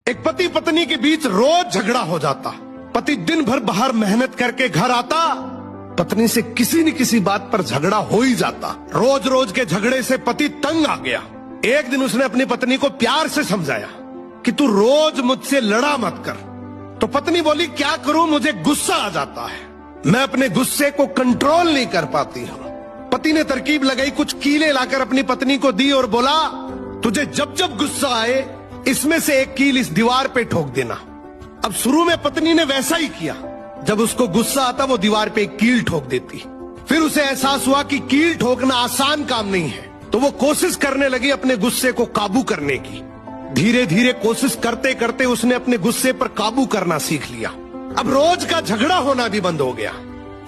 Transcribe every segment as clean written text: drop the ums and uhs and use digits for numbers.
एक पति पत्नी के बीच रोज झगड़ा हो जाता। पति दिन भर बाहर मेहनत करके घर आता, पत्नी से किसी न किसी बात पर झगड़ा हो ही जाता। रोज रोज के झगड़े से पति तंग आ गया। एक दिन उसने अपनी पत्नी को प्यार से समझाया कि तू रोज मुझसे लड़ा मत कर। तो पत्नी बोली, क्या करूं, मुझे गुस्सा आ जाता है, मैं अपने गुस्से को कंट्रोल नहीं कर पाती हूं। पति ने तरकीब लगाई, कुछ कीलें लाकर अपनी पत्नी को दी और बोला, तुझे जब जब गुस्सा आए इसमें से एक कील इस दीवार पे ठोक देना। अब शुरू में पत्नी ने वैसा ही किया। जब उसको गुस्सा आता वो दीवार पे एक कील ठोक देती। फिर उसे एहसास हुआ कि कील ठोकना आसान काम नहीं है, तो वो कोशिश करने लगी अपने गुस्से को काबू करने की। धीरे धीरे कोशिश करते करते उसने अपने गुस्से पर काबू करना सीख लिया। अब रोज का झगड़ा होना भी बंद हो गया।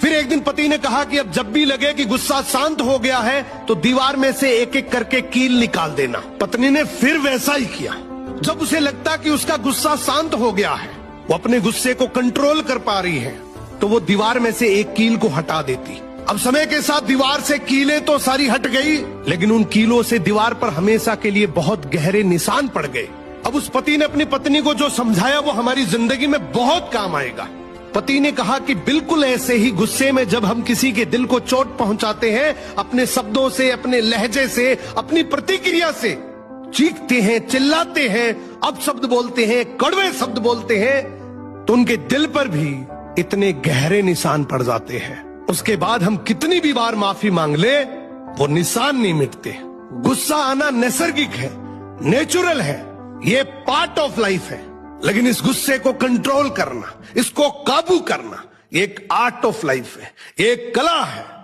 फिर एक दिन पति ने कहा कि अब जब भी लगे कि गुस्सा शांत हो गया है तो दीवार में से एक एक करके कील निकाल देना। पत्नी ने फिर वैसा ही किया। जब उसे लगता कि उसका गुस्सा शांत हो गया है, वो अपने गुस्से को कंट्रोल कर पा रही है, तो वो दीवार में से एक कील को हटा देती। अब समय के साथ दीवार से कीलें तो सारी हट गई, लेकिन उन कीलों से दीवार पर हमेशा के लिए बहुत गहरे निशान पड़ गए। अब उस पति ने अपनी पत्नी को जो समझाया वो हमारी जिंदगी में बहुत काम आएगा। पति ने कहा कि बिल्कुल ऐसे ही गुस्से में जब हम किसी के दिल को चोट पहुंचाते हैं, अपने शब्दों से, अपने लहजे से, अपनी प्रतिक्रिया से, चीखते हैं, चिल्लाते हैं, अपशब्द बोलते हैं, कड़वे शब्द बोलते हैं, तो उनके दिल पर भी इतने गहरे निशान पड़ जाते हैं। उसके बाद हम कितनी भी बार माफी मांग ले, वो निशान नहीं मिटते। गुस्सा आना नैसर्गिक है, नेचुरल है, ये पार्ट ऑफ लाइफ है। लेकिन इस गुस्से को कंट्रोल करना, इसको काबू करना, ये एक आर्ट ऑफ लाइफ है, ये एक कला है।